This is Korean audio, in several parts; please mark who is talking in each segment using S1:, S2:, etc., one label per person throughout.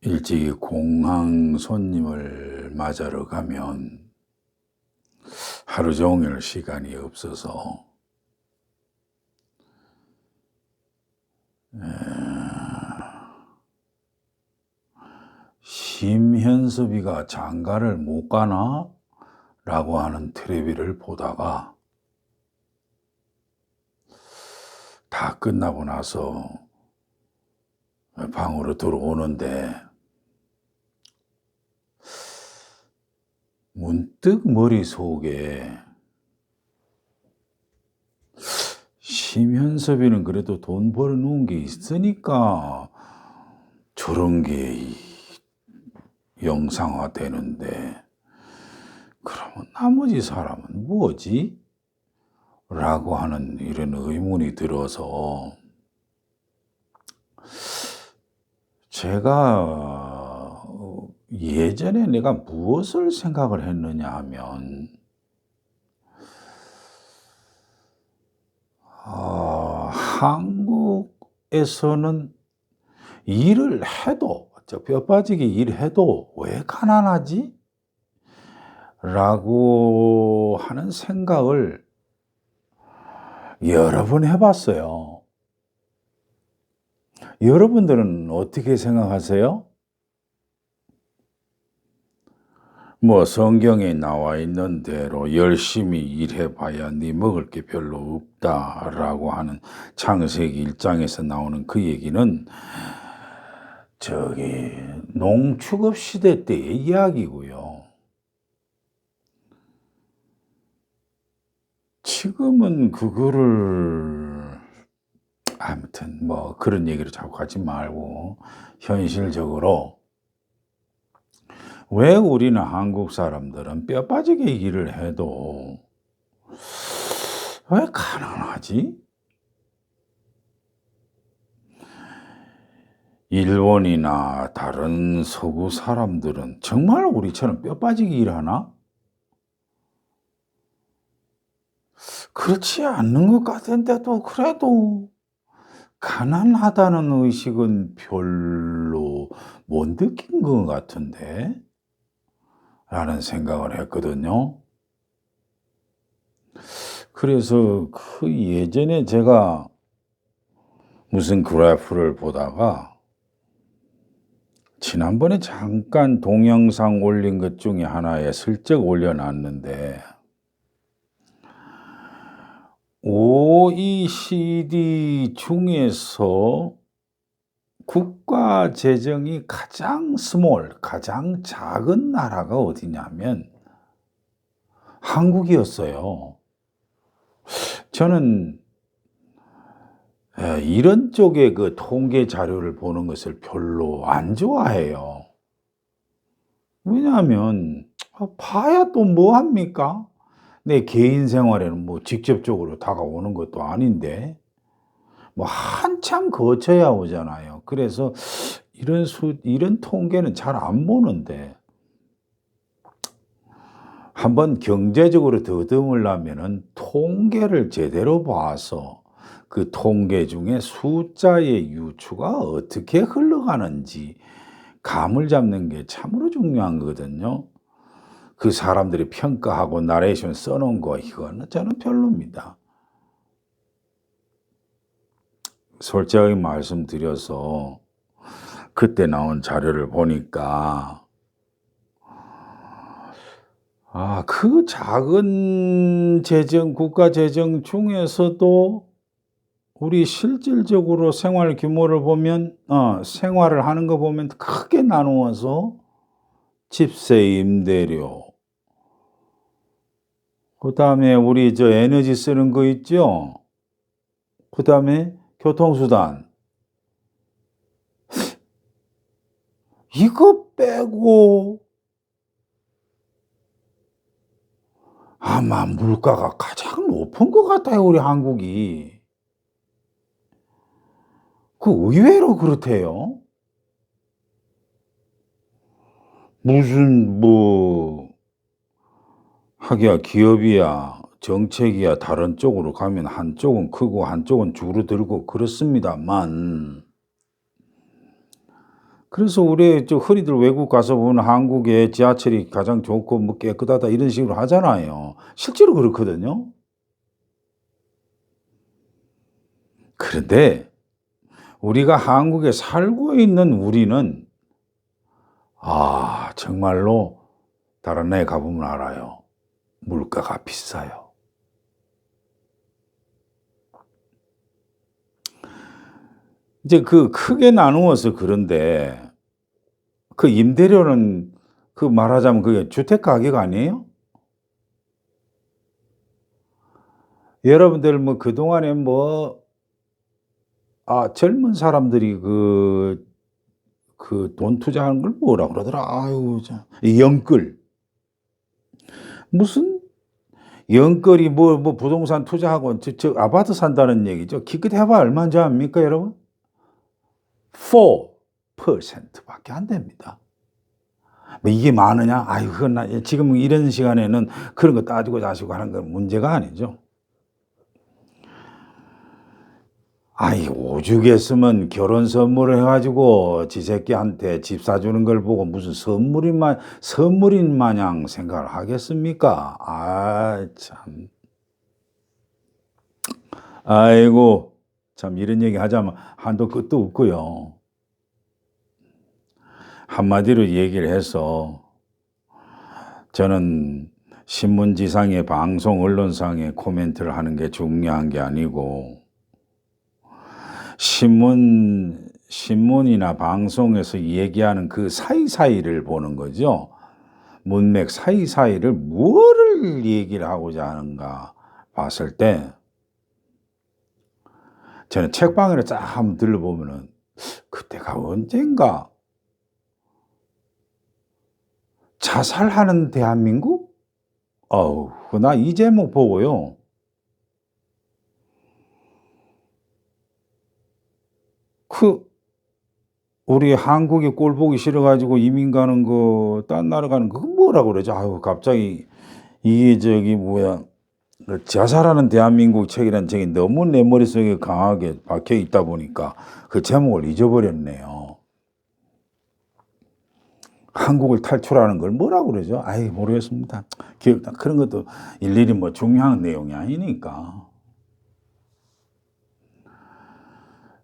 S1: 일찍이 공항 손님을 맞으러 가면 하루 종일 시간이 없어서 심현섭이가 장가를 못 가나? 라고 하는 텔레비를 보다가 다 끝나고 나서 방으로 들어오는데 문득 머릿속에 심현섭이는 그래도 돈 벌어놓은 게 있으니까 저런 게 영상화 되는데, 그러면 나머지 사람은 뭐지? 라고 하는 이런 의문이 들어서 제가 예전에 내가 무엇을 생각을 했느냐 하면 한국에서는 일을 해도 뼈 빠지게 일해도 왜 가난하지? 라고 하는 생각을 여러 번 해봤어요. 여러분들은 어떻게 생각하세요? 성경에 나와 있는 대로 열심히 일해봐야 네 먹을 게 별로 없다라고 하는 창세기 1장에서 나오는 그 얘기는 농축업 시대 때의 이야기고요. 지금은 그거를 아무튼 그런 얘기를 자꾸 하지 말고 현실적으로 왜 우리는 한국 사람들은 뼈 빠지게 일을 해도 왜 가난하지? 일본이나 다른 서구 사람들은 정말 우리처럼 뼈 빠지게 일하나? 그렇지 않는 것 같은데도 그래도 가난하다는 의식은 별로 못 느낀 것 같은데? 라는 생각을 했거든요. 그래서 그 예전에 제가 무슨 그래프를 보다가 지난번에 잠깐 동영상 올린 것 중에 하나에 슬쩍 올려놨는데 OECD 중에서 국가 재정이 가장 작은 나라가 어디냐면 한국이었어요. 저는 이런 쪽의 그 통계 자료를 보는 것을 별로 안 좋아해요. 왜냐하면 봐야 또 뭐 합니까? 내 개인 생활에는 직접적으로 다가오는 것도 아닌데 한참 거쳐야 오잖아요. 그래서 이런 통계는 잘 안 보는데 한번 경제적으로 더듬으려면은 통계를 제대로 봐서 그 통계 중에 숫자의 유추가 어떻게 흘러가는지 감을 잡는 게 참으로 중요한 거거든요. 그 사람들이 평가하고 나레이션 써놓은 거 이거는 저는 별로입니다. 솔직하게 말씀드려서 그때 나온 자료를 보니까 그 작은 국가 재정 중에서도 우리 실질적으로 생활 규모를 보면 생활을 하는 거 보면 크게 나누어서 집세, 임대료, 그다음에 우리 에너지 쓰는 거 있죠? 그다음에 교통수단. 이거 빼고 아마 물가가 가장 높은 것 같아요, 우리 한국이. 의외로 그렇대요. 무슨 하기야 기업이야 정책이야 다른 쪽으로 가면 한쪽은 크고 한쪽은 줄어들고 그렇습니다만 그래서 우리 저 흔히들 외국 가서 보면 한국의 지하철이 가장 좋고 뭐 깨끗하다 이런 식으로 하잖아요. 실제로 그렇거든요. 그런데 우리가 한국에 살고 있는 우리는 정말로 다른 나라에 가보면 알아요. 물가가 비싸요. 이제 그 크게 나누어서 그런데 그 임대료는 그 말하자면 그게 주택 가격 아니에요? 여러분들 뭐 그동안에 뭐 젊은 사람들이 그 돈 투자하는 걸 뭐라 그러더라. 아유 참. 이 영끌. 무슨 영끌이 뭐 부동산 투자하고 저 아파트 산다는 얘기죠. 기껏 해 봐야 얼마인지 압니까 여러분? 4% 밖에 안 됩니다. 뭐 이게 많으냐? 아유 그건 지금 이런 시간에는 그런 거 따지고 자시고 하는 건 문제가 아니죠. 오죽했으면 결혼 선물을 해 가지고 지 새끼한테 집 사주는 걸 보고 무슨 선물인 마냥 생각을 하겠습니까? 참. 아이고 참 이런 얘기 하자면 한도 끝도 없고요. 한마디로 얘기를 해서 저는 신문지상의 방송 언론상의 코멘트를 하는 게 중요한 게 아니고 신문이나 방송에서 얘기하는 그 사이사이를 보는 거죠. 문맥 사이사이를 뭐를 얘기를 하고자 하는가 봤을 때 저는 책방을 쫙 한번 들러보면은 그때가 언젠가 자살하는 대한민국? 나 이 제목 보고요. 우리 한국이 꼴 보기 싫어 가지고 이민 가는 거 딴 나라 가는 거 그거 뭐라 그러죠? 갑자기 이게 그 자살하는 대한민국 책이라는 책이 너무 내 머릿속에 강하게 박혀 있다 보니까 그 제목을 잊어버렸네요. 한국을 탈출하는 걸 뭐라 그러죠? 모르겠습니다. 그런 것도 일일이 뭐 중요한 내용이 아니니까.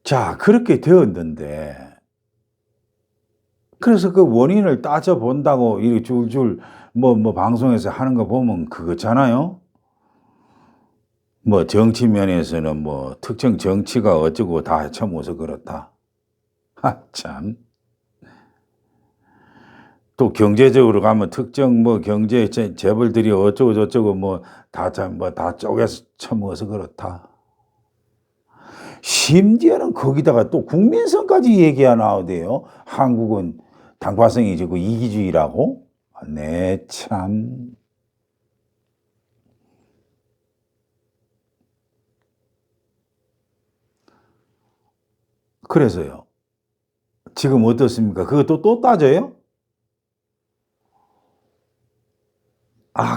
S1: 자, 그렇게 되었는데 그래서 그 원인을 따져 본다고 이렇게 줄줄 뭐 방송에서 하는 거 보면 그거잖아요. 뭐 정치 면에서는 뭐 특정 정치가 어쩌고 다 헤쳐모서 그렇다. 참. 또 경제적으로 가면 특정 뭐 경제 재벌들이 어쩌고 저쩌고 뭐 다 쪼개서 쳐먹어서 그렇다. 심지어는 거기다가 또 국민성까지 얘기가 나오대요. 한국은 당파성이지고 이기주의라고. 네, 참. 그래서요. 지금 어떻습니까? 그것도 또 따져요?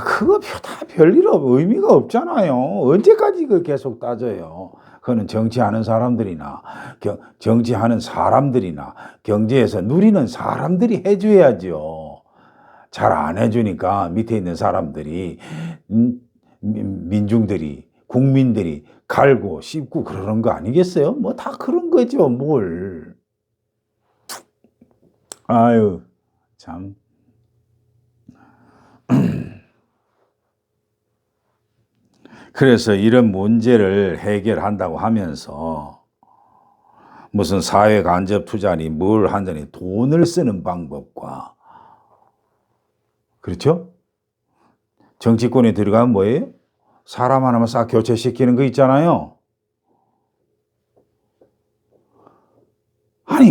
S1: 그거 다 별일 의미가 없잖아요. 언제까지 그 계속 따져요. 그거는 정치하는 사람들이나 정치하는 사람들이나 경제에서 누리는 사람들이 해 줘야죠. 잘 안 해 주니까 밑에 있는 사람들이 민중들이 국민들이 갈고 씹고 그러는 거 아니겠어요? 뭐 다 그런 거죠, 뭘. 아유 참. 그래서 이런 문제를 해결한다고 하면서 무슨 사회 간접 투자니 뭘 한다니 돈을 쓰는 방법과 그렇죠? 정치권에 들어가면 뭐예요? 사람 하나만 싹 교체시키는 거 있잖아요.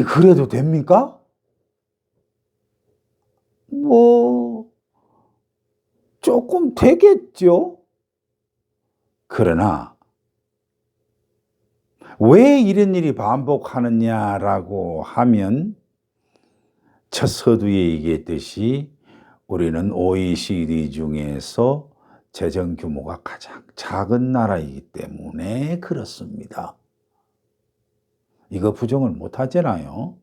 S1: 그래도 됩니까? 뭐 조금 되겠죠. 그러나 왜 이런 일이 반복하느냐라고 하면 첫 서두에 얘기했듯이 우리는 OECD 중에서 재정 규모가 가장 작은 나라이기 때문에 그렇습니다. 이거 부정을 못 하잖아요.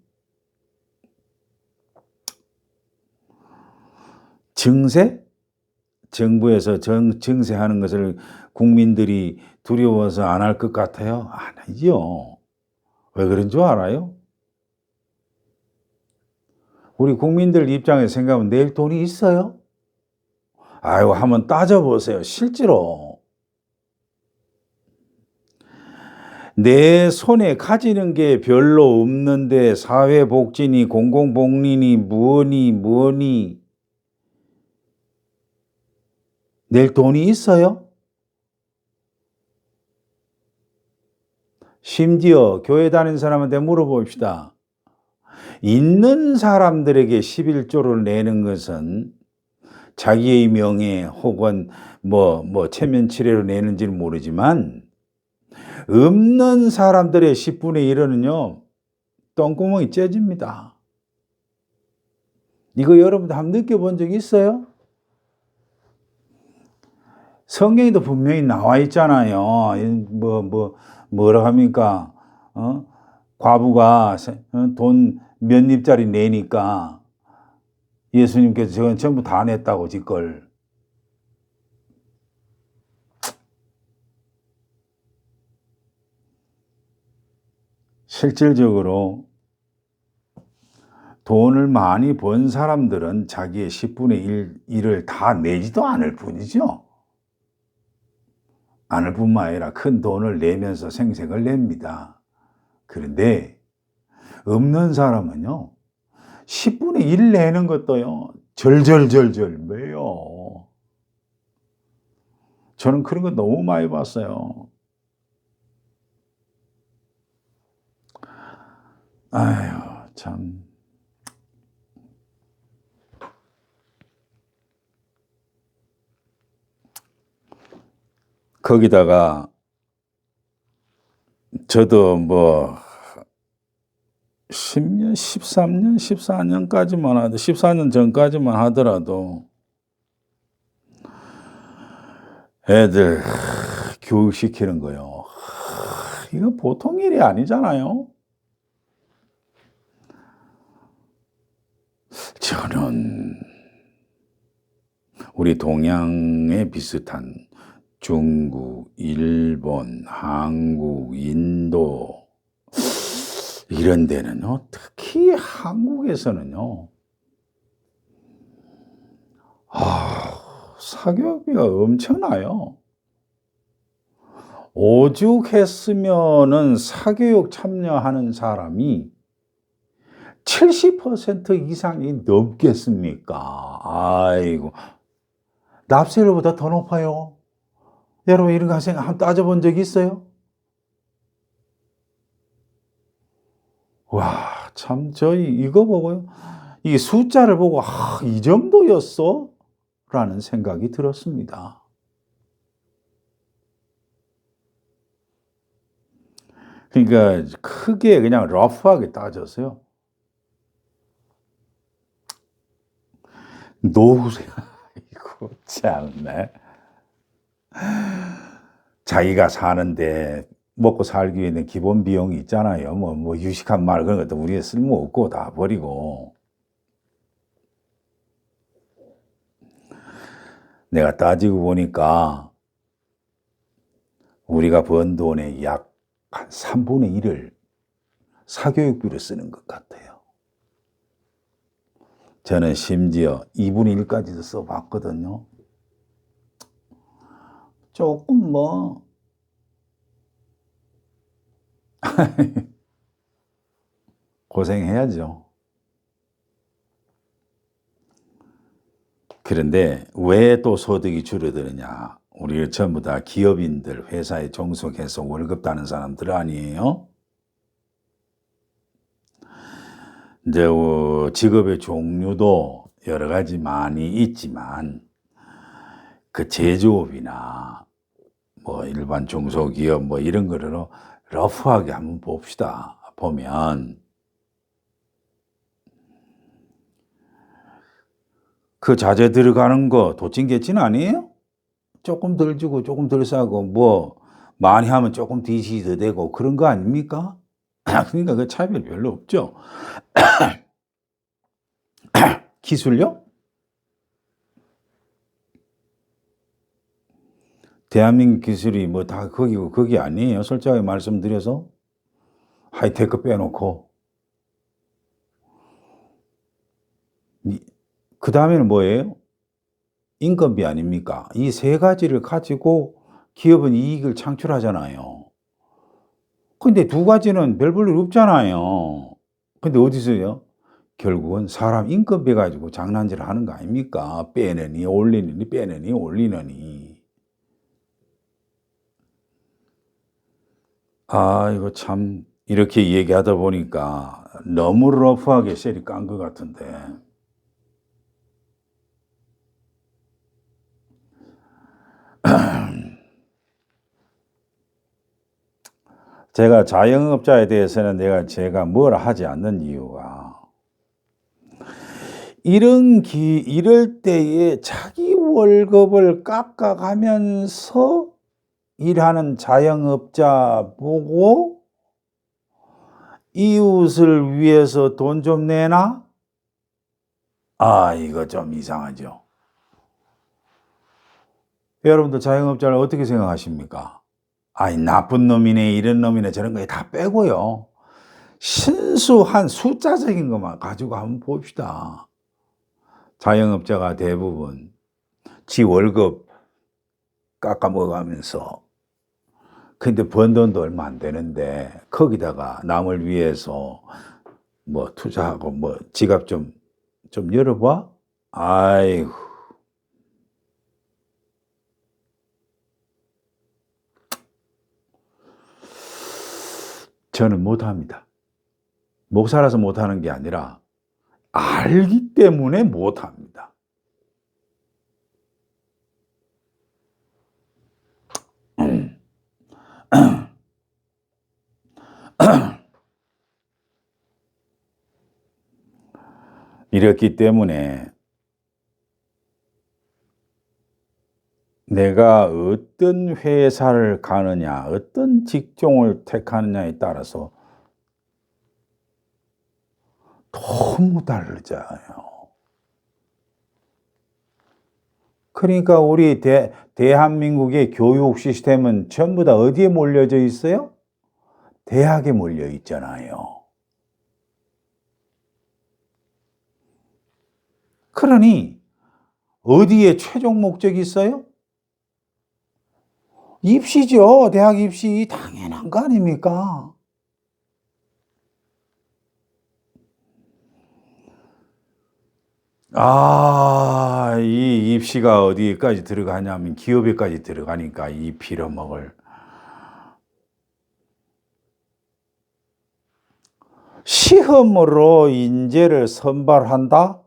S1: 증세? 정부에서 증세하는 것을 국민들이 두려워서 안 할 것 같아요? 아니죠. 왜 그런 줄 알아요? 우리 국민들 입장에서 생각하면 내일 돈이 있어요? 아유, 한번 따져보세요. 실제로. 내 손에 가지는 게 별로 없는데 사회복지니 공공복리니 뭐니 내일 돈이 있어요? 심지어 교회 다니는 사람한테 물어봅시다. 있는 사람들에게 11조를 내는 것은 자기의 명예 혹은 체면치레로 내는지는 모르지만 없는 사람들의 10분의 1은요 똥구멍이 째집니다. 이거 여러분들 한번 느껴본 적 있어요? 성경에도 분명히 나와 있잖아요. 뭐라 합니까? 과부가 돈 몇 입짜리 내니까 예수님께서 저건 전부 다 냈다고 지걸. 실질적으로 돈을 많이 번 사람들은 자기의 10분의 1을 다 내지도 않을 뿐이죠. 않을 뿐만 아니라 큰 돈을 내면서 생색을 냅니다. 그런데 없는 사람은요 10분의 1 내는 것도요 절절절절 매요. 저는 그런 거 너무 많이 봤어요. 아휴 참. 거기다가 저도 10년, 13년, 14년까지만 하도 14년 전까지만 하더라도 애들 교육시키는 거요. 이거 보통 일이 아니잖아요. 저는 우리 동양에 비슷한 중국, 일본, 한국, 인도 이런 데는요, 특히 한국에서는요, 사교육비가 엄청나요. 오죽했으면은 사교육 참여하는 사람이 70% 이상이 넘겠습니까? 아이고. 납세율보다 더 높아요. 여러분 이런 거 한번 따져본 적 있어요? 와, 참 저희 이거 보고요. 이 숫자를 보고 이 정도였어? 라는 생각이 들었습니다. 그러니까 크게 그냥 러프하게 따져서요. 노후생, 이거 참네. 자기가 사는데 먹고 살기 위해는 기본 비용이 있잖아요. 유식한 말 그런 것도 우리에 쓸모없고 다 버리고. 내가 따지고 보니까 우리가 번 돈의 약 한 3분의 1을 사교육비로 쓰는 것 같아요. 저는 심지어 2분의 1까지도 써봤거든요. 조금 고생해야죠. 그런데 왜 또 소득이 줄어드느냐? 우리 전부 다 기업인들, 회사에 종속해서 월급 따는 사람들 아니에요? 이제 직업의 종류도 여러 가지 많이 있지만 그 제조업이나 일반 중소기업 이런 거로 러프하게 한번 봅시다. 보면 그 자재 들어가는 거 도찐개찐 아니에요? 조금 덜 주고 조금 덜 싸고 많이 하면 조금 DC이 더 되고 그런 거 아닙니까? 그러니까 그 차이가 별로 없죠. 기술력? 대한민국 기술이 뭐 다 거기고 거기 아니에요. 솔직하게 말씀드려서 하이테크 빼놓고. 그 다음에는 뭐예요? 인건비 아닙니까? 이 세 가지를 가지고 기업은 이익을 창출하잖아요. 근데 두 가지는 별 볼 일 없잖아요. 근데 어디서요? 결국은 사람 인건비 가지고 장난질을 하는 거 아닙니까? 빼내니 올리느니 빼내니 올리느니. 아, 이거 참 이렇게 얘기하다 보니까 너무 러프하게 셀이 깐 것 같은데. 제가 자영업자에 대해서는 제가 뭐라 하지 않는 이유가 이럴 때에 자기 월급을 깎아가면서 일하는 자영업자 보고 이웃을 위해서 돈 좀 내나? 아, 이거 좀 이상하죠. 여러분들 자영업자를 어떻게 생각하십니까? 아이, 나쁜 놈이네, 이런 놈이네, 저런 거 다 빼고요. 순수한 숫자적인 것만 가지고 한번 봅시다. 자영업자가 대부분 지 월급 깎아 먹어가면서 근데 번 돈도 얼마 안 되는데 거기다가 남을 위해서 뭐 투자하고 뭐 지갑 좀 열어봐? 아이고. 저는 못합니다. 목사라서 못하는 게 아니라 알기 때문에 못합니다. 이렇기 때문에 내가 어떤 회사를 가느냐, 어떤 직종을 택하느냐에 따라서 너무 다르잖아요. 그러니까 우리 대한민국의 교육 시스템은 전부 다 어디에 몰려져 있어요? 대학에 몰려 있잖아요. 그러니 어디에 최종 목적이 있어요? 입시죠. 대학 입시 당연한 거 아닙니까? 아, 이 입시가 어디까지 들어가냐면 기업에까지 들어가니까 이 빌어먹을. 시험으로 인재를 선발한다?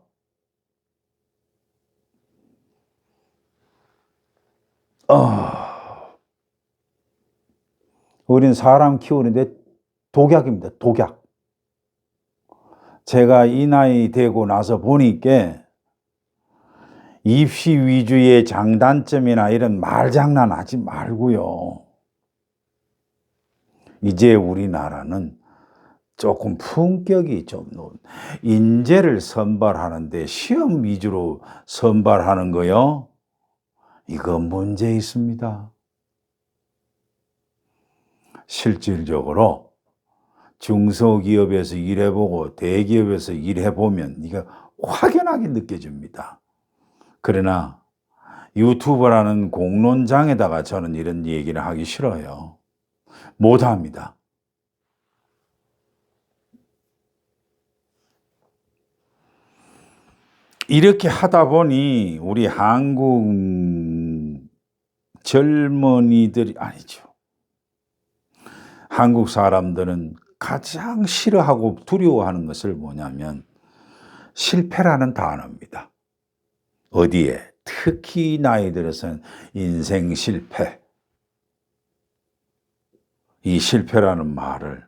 S1: 우린 사람 키우는데 독약입니다. 독약. 제가 이 나이 되고 나서 보니까 입시 위주의 장단점이나 이런 말장난 하지 말고요. 이제 우리나라는 조금 품격이 좀 높은 인재를 선발하는데 시험 위주로 선발하는 거요. 이거 문제 있습니다. 실질적으로 중소기업에서 일해보고 대기업에서 일해보면 이거 확연하게 느껴집니다. 그러나 유튜버라는 공론장에다가 저는 이런 얘기를 하기 싫어요. 못합니다. 이렇게 하다 보니 우리 한국 젊은이들이 아니죠. 한국 사람들은 가장 싫어하고 두려워하는 것을 뭐냐면 실패라는 단어입니다. 어디에? 특히 나이 들어서는 인생 실패. 이 실패라는 말을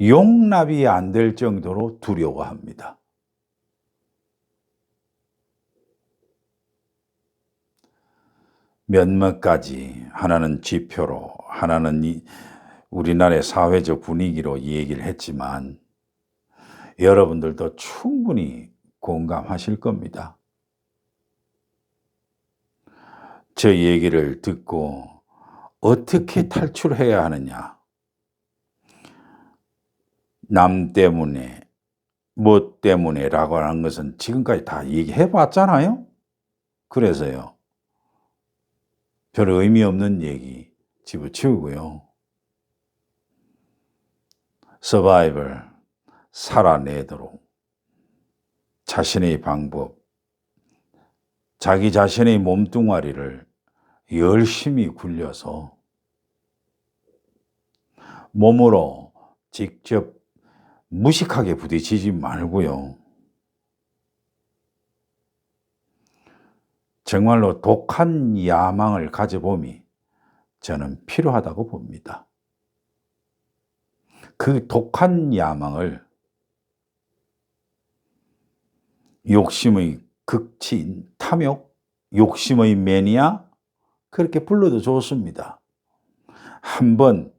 S1: 용납이 안 될 정도로 두려워합니다. 몇몇 가지 하나는 지표로 하나는 우리나라의 사회적 분위기로 얘기를 했지만 여러분들도 충분히 공감하실 겁니다. 저 얘기를 듣고 어떻게 탈출해야 하느냐. 남 때문에, 뭐 때문에라고 하는 것은 지금까지 다 얘기해 봤잖아요. 그래서요. 별 의미 없는 얘기 집어치우고요. 서바이벌, 살아내도록 자신의 방법, 자기 자신의 몸뚱아리를 열심히 굴려서 몸으로 직접 무식하게 부딪히지 말고요. 정말로 독한 야망을 가져봄이 저는 필요하다고 봅니다. 그 독한 야망을 욕심의 극치, 탐욕, 욕심의 매니아, 그렇게 불러도 좋습니다. 한번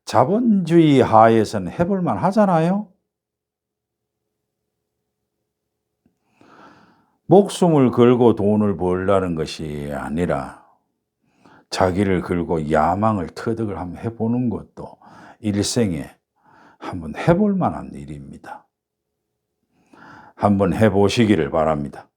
S1: 자본주의 하에서는 해볼만 하잖아요. 목숨을 걸고 돈을 벌라는 것이 아니라 자기를 걸고 야망을 터득을 한번 해보는 것도 일생에 한번 해볼 만한 일입니다. 한번 해보시기를 바랍니다.